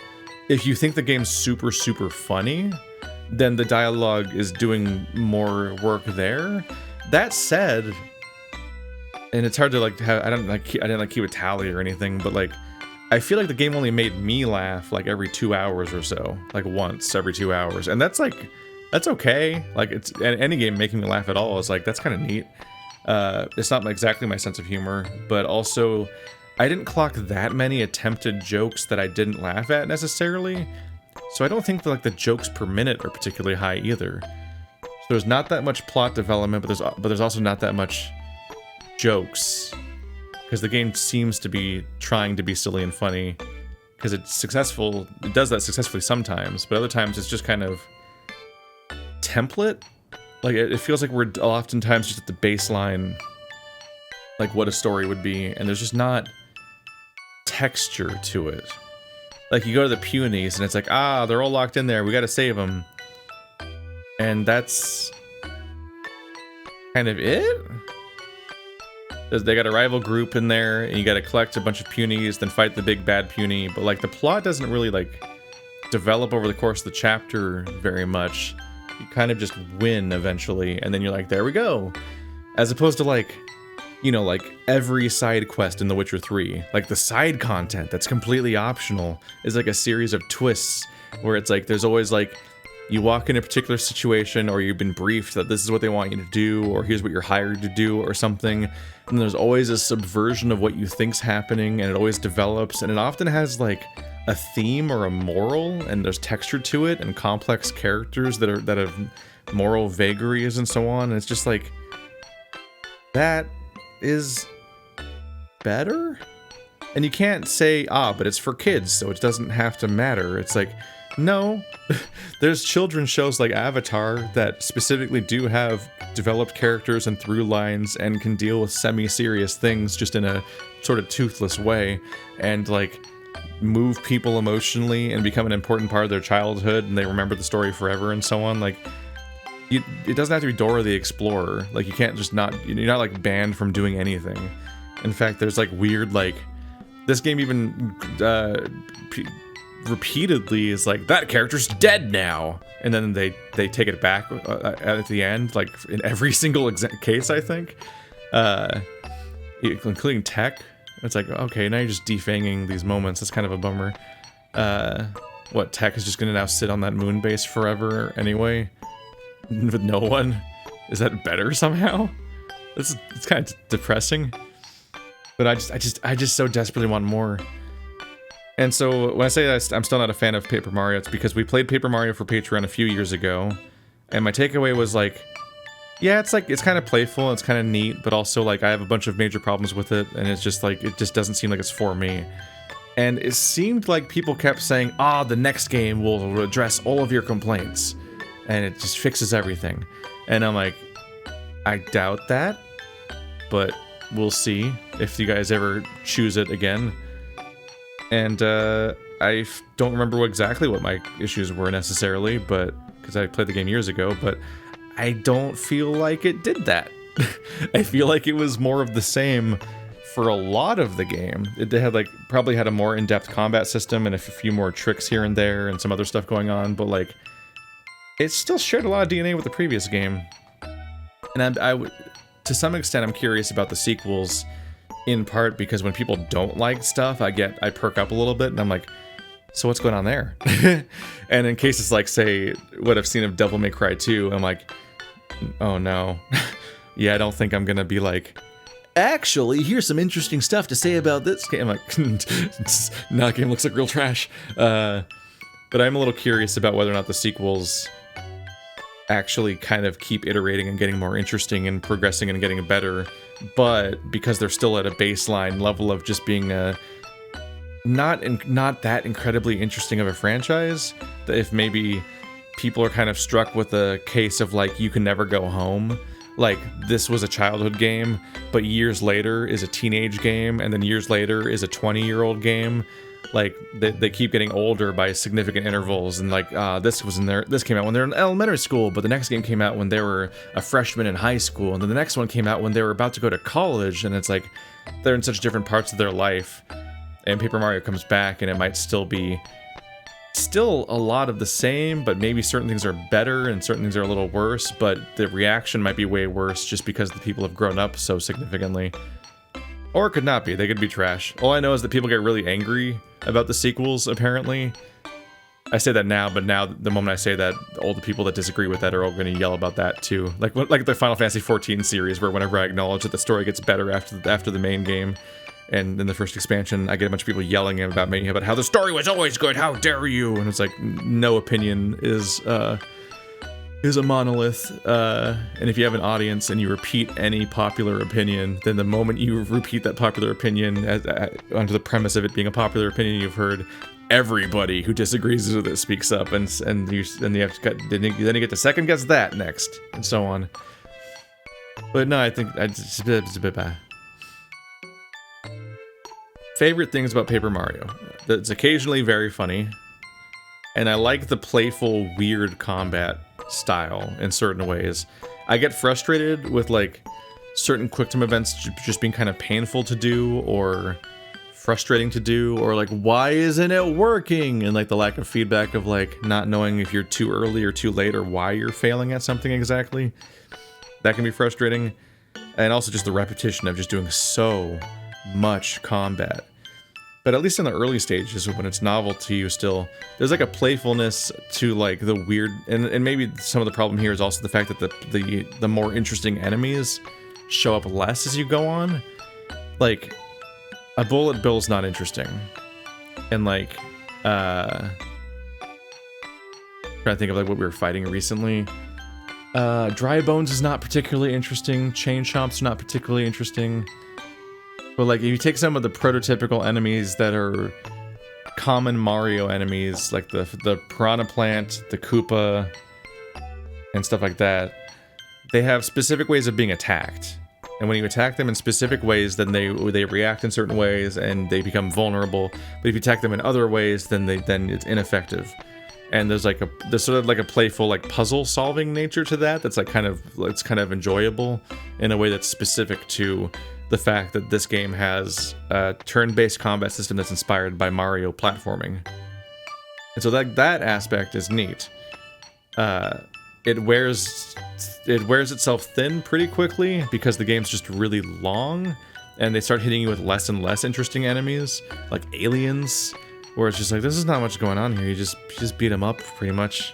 if you think the game's super, super funny, then the dialogue is doing more work there. That said, and it's hard to like I didn't keep a tally or anything, but like, I feel like the game only made me laugh like every 2 hours or so, like once every 2 hours, and that's okay. Like, it's any game making me laugh at all is like, that's kind of neat. It's not exactly my sense of humor, but also I didn't clock that many attempted jokes that I didn't laugh at necessarily. So I don't think that, like, the jokes per minute are particularly high either. So there's not that much plot development, but there's also not that much jokes, because the game seems to be trying to be silly and funny, because it's successful. It does that successfully sometimes, but other times it's just kind of template. Like, it feels like we're oftentimes just at the baseline, like what a story would be, and there's just not texture to it. Like, you go to the Punies, and it's like, they're all locked in there, we gotta save them. And that's kind of it? They got a rival group in there, and you gotta collect a bunch of Punies, then fight the big bad Puny, but like, the plot doesn't really like develop over the course of the chapter very much. You kind of just win eventually, and then you're like, there we go. As opposed to like, you know, like every side quest in The Witcher 3, like the side content that's completely optional is like a series of twists where it's like, there's always like, you walk in a particular situation, or you've been briefed that this is what they want you to do, or here's what you're hired to do, or something, and there's always a subversion of what you think's happening, and it always develops, and it often has like a theme or a moral, and there's texture to it, and complex characters that have moral vagaries and so on, and it's just like, that is better? And you can't say, but it's for kids, so it doesn't have to matter. It's like, no. There's children's shows like Avatar that specifically do have developed characters and through lines and can deal with semi-serious things just in a sort of toothless way, and like move people emotionally and become an important part of their childhood, and they remember the story forever and so on. Like, it doesn't have to be Dora the Explorer. Like, you can't just you're not like banned from doing anything. In fact, there's like weird, like, this game even repeatedly is like, that character's dead now, and then they take it back at the end, like in every single case, I think, including Tech. It's like, okay, now you're just defanging these moments. That's kind of a bummer. What, Tech is just gonna now sit on that moon base forever anyway, with no one? Is that better somehow? It's kind of depressing. But I just so desperately want more. And so when I say that I'm still not a fan of Paper Mario, it's because we played Paper Mario for Patreon a few years ago, and my takeaway was like, yeah, it's kind of playful, it's kind of neat, but also like I have a bunch of major problems with it, and it's just like, it just doesn't seem like it's for me. And it seemed like people kept saying, the next game will address all of your complaints. And it just fixes everything. And I'm like, I doubt that. But we'll see if you guys ever choose it again. And I don't remember exactly what my issues were necessarily, but because I played the game years ago, but I don't feel like it did that. I feel like it was more of the same for a lot of the game. They had probably had a more in-depth combat system and a few more tricks here and there and some other stuff going on, but like it still shared a lot of DNA with the previous game. And I would, to some extent, I'm curious about the sequels, in part because when people don't like stuff, I perk up a little bit and I'm like, so what's going on there? And in cases like, say, what I've seen of Devil May Cry 2, I'm like, oh no. Yeah, I don't think I'm gonna be like, actually, here's some interesting stuff to say about this game. I'm like, no, that game looks like real trash. But I'm a little curious about whether or not the sequels actually kind of keep iterating and getting more interesting and progressing and getting better. But because they're still at a baseline level of just being not that incredibly interesting of a franchise, that if maybe people are kind of struck with a case of like, you can never go home. Like, this was a childhood game, but years later is a teenage game, and then years later is a 20-year-old game. Like, they keep getting older by significant intervals, and like, this came out when they were in elementary school, but the next game came out when they were a freshman in high school, and then the next one came out when they were about to go to college, and it's like, they're in such different parts of their life, and Paper Mario comes back, and it might still be a lot of the same, but maybe certain things are better and certain things are a little worse, but the reaction might be way worse just because the people have grown up so significantly. Or it could not be. They could be trash. All I know is that people get really angry about the sequels, apparently. I say that now, but now, the moment I say that, all the people that disagree with that are all going to yell about that, too. Like the Final Fantasy XIV series, where whenever I acknowledge that the story gets better after the main game, and in the first expansion, I get a bunch of people yelling about me about how the story was always good, how dare you? And it's like, no opinion is a monolith. And if you have an audience and you repeat any popular opinion, then the moment you repeat that popular opinion under the premise of it being a popular opinion you've heard, everybody who disagrees with it speaks up, and you have to then you get to second guess that next, and so on. But no, I think it's a bit bad. Favorite things about Paper Mario. It's occasionally very funny, and I like the playful, weird combat style in certain ways. I get frustrated with like certain quick time events just being kind of painful to do or frustrating to do, or like, why isn't it working? And like the lack of feedback of like not knowing if you're too early or too late or why you're failing at something exactly. That can be frustrating. And also just the repetition of just doing so much combat. But at least in the early stages, when it's novel to you still, there's like a playfulness to like the weird, and maybe some of the problem here is also the fact that the more interesting enemies show up less as you go on. Like, a bullet bill's not interesting. And like, trying to think of like what we were fighting recently. Dry Bones is not particularly interesting. Chain Chomps are not particularly interesting. But like, if you take some of the prototypical enemies that are common Mario enemies, like the Piranha Plant, the Koopa, and stuff like that, they have specific ways of being attacked. And when you attack them in specific ways, then they react in certain ways and they become vulnerable. But if you attack them in other ways, then it's ineffective. And there's sort of like a playful like puzzle solving nature to that. That's like kind of enjoyable in a way that's specific to the fact that this game has a turn-based combat system that's inspired by Mario platforming. And so that aspect is neat. It wears itself thin pretty quickly because the game's just really long, and they start hitting you with less and less interesting enemies, like aliens, where it's just like, this is not much going on here. You just beat them up pretty much.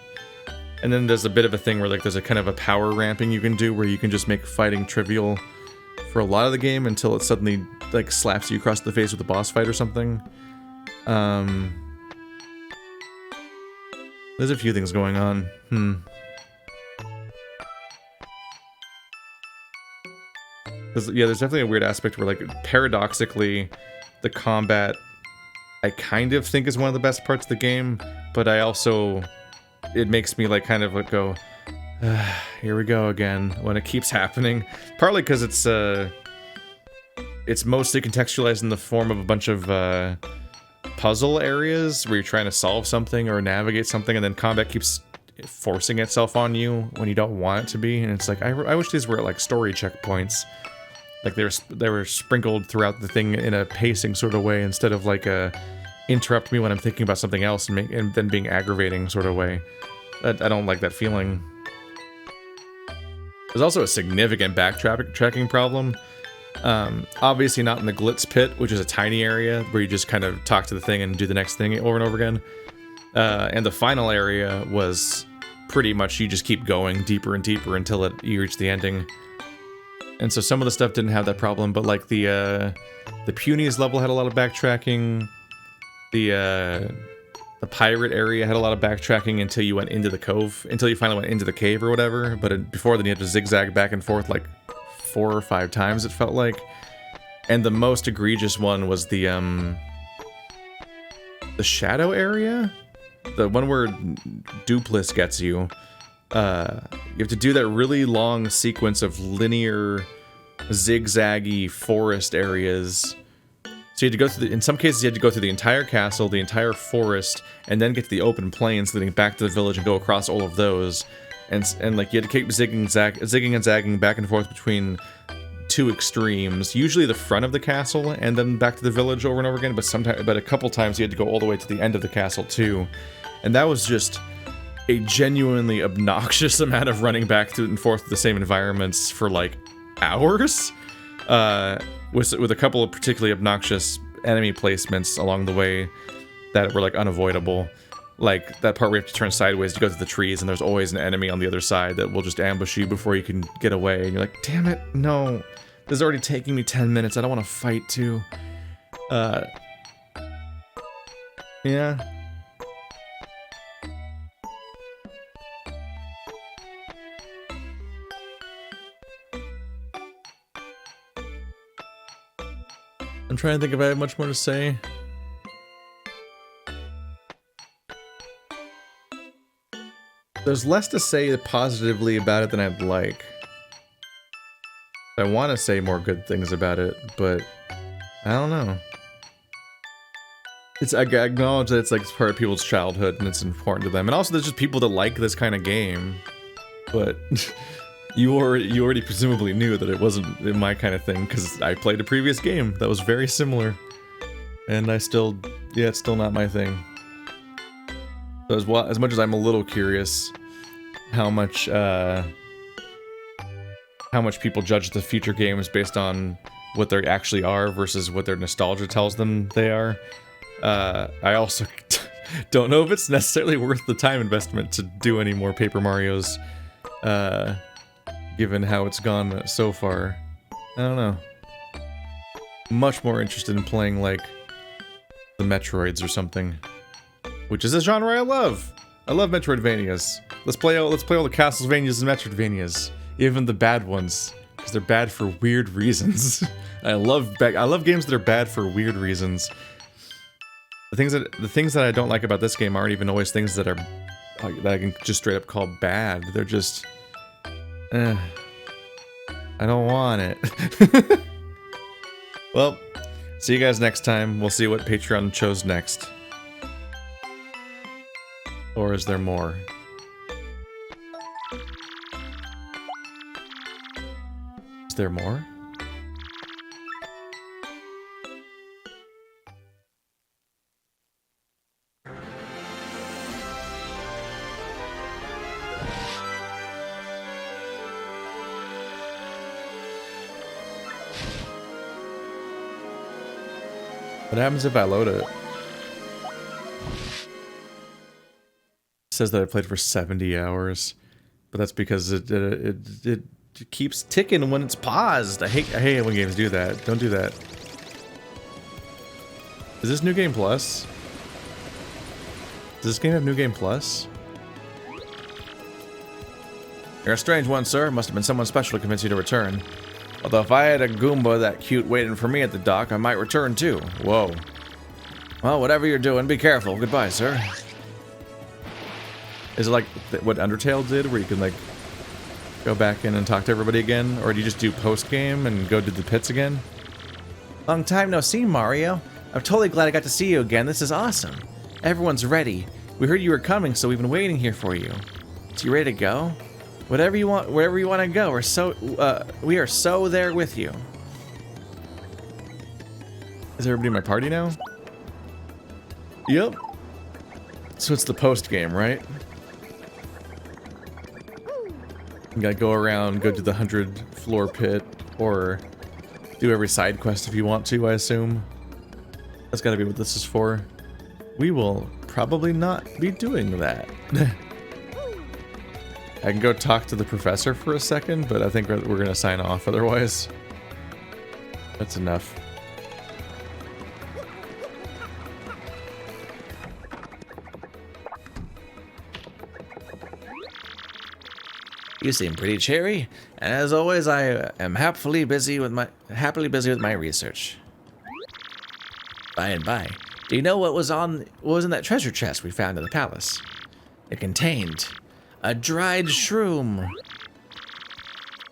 And then there's a bit of a thing where like there's a kind of a power ramping you can do where you can just make fighting trivial for a lot of the game until it suddenly like slaps you across the face with a boss fight or something. There's a few things going on. There's definitely a weird aspect where like paradoxically the combat I kind of think is one of the best parts of the game, but I also, it makes me like kind of like go, here we go again, when it keeps happening. Partly because it's mostly contextualized in the form of a bunch of puzzle areas where you're trying to solve something or navigate something, and then combat keeps forcing itself on you when you don't want it to be. And it's like, I wish these were like story checkpoints. Like they were sprinkled throughout the thing in a pacing sort of way, instead of like a interrupt me when I'm thinking about something else and then being aggravating sort of way. I don't like that feeling. There's also a significant backtracking problem. Obviously not in the Glitz Pit, which is a tiny area where you just kind of talk to the thing and do the next thing over and over again. And the final area was pretty much you just keep going deeper and deeper until you reach the ending. And so some of the stuff didn't have that problem, but like the Punies level had a lot of backtracking. The pirate area had a lot of backtracking until you went into the cove, until you finally went into the cave or whatever. But before then you had to zigzag back and forth like 4 or 5 times, it felt like. And the most egregious one was the shadow area, the one where Dupliss gets you. You have to do that really long sequence of linear, zigzaggy forest areas. So you had to go through in some cases you had to go through the entire castle, the entire forest, and then get to the open plains leading back to the village and go across all of those. And like you had to keep zigging and zagging back and forth between 2 extremes, usually the front of the castle and then back to the village over and over again, but a couple times you had to go all the way to the end of the castle too. And that was just a genuinely obnoxious amount of running back and forth to the same environments for like hours, with a couple of particularly obnoxious enemy placements along the way that were like unavoidable. Like that part where you have to turn sideways to go through the trees and there's always an enemy on the other side that will just ambush you before you can get away, and you're like, damn it, no, this is already taking me 10 minutes, I don't want to fight too. Yeah. I'm trying to think if I have much more to say. There's less to say positively about it than I'd like. I want to say more good things about it, but I don't know. I acknowledge that it's like part of people's childhood and it's important to them. And also there's just people that like this kind of game. But you already presumably knew that it wasn't my kind of thing, because I played a previous game that was very similar. And it's still not my thing. So as much as I'm a little curious how much people judge the future games based on what they actually are versus what their nostalgia tells them they are, I also don't know if it's necessarily worth the time investment to do any more Paper Marios, given how it's gone so far. I don't know. Much more interested in playing like the Metroids or something, which is a genre I love. I love Metroidvanias. Let's play all the Castlevanias and Metroidvanias, even the bad ones, because they're bad for weird reasons. I love games that are bad for weird reasons. The things that I don't like about this game aren't even always things that I can just straight up call bad. They're just, I don't want it. Well, see you guys next time. We'll see what Patreon chose next. Or is there more? Is there more? What happens if I load it? It says that I played for 70 hours, but that's because it keeps ticking when it's paused. I hate when games do that. Don't do that. Is this New Game Plus? Does this game have New Game Plus? You're a strange one, sir. Must have been someone special to convince you to return. Although if I had a Goomba that cute waiting for me at the dock, I might return too. Whoa. Well, whatever you're doing, be careful. Goodbye, sir. Is it like what Undertale did, where you can like go back in and talk to everybody again, or do you just do post game and go to the pits again? Long time no see, Mario. I'm totally glad I got to see you again. This is awesome. Everyone's ready. We heard you were coming, so we've been waiting here for you. So you ready to go? Whatever you want, wherever you want to go. We are so there with you. Is everybody in my party now? Yep. So it's the post game, right? You gotta go around, go to the 100 floor pit, or do every side quest if you want to, I assume. That's gotta be what this is for. We will probably not be doing that. I can go talk to the professor for a second, but I think we're gonna sign off otherwise. That's enough. You seem pretty cheery, and as always, I am happily busy with my research. By and by, do you know what was in that treasure chest we found in the palace? It contained a dried shroom.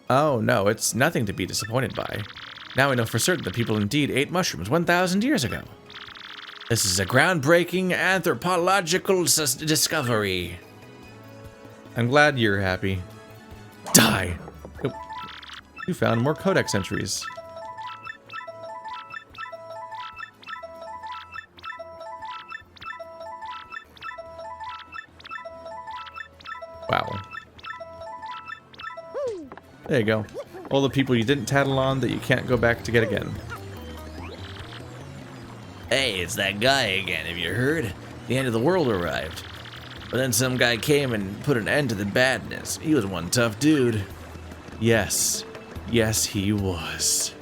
Oh no, it's nothing to be disappointed by. Now we know for certain that people indeed ate mushrooms 1,000 years ago. This is a groundbreaking anthropological discovery. I'm glad you're happy. Die! Oh, you found more codex entries. Wow. There you go. All the people you didn't tattle on that you can't go back to get again. Hey, it's that guy again, have you heard? The end of the world arrived. But then some guy came and put an end to the badness. He was one tough dude. Yes. Yes, he was.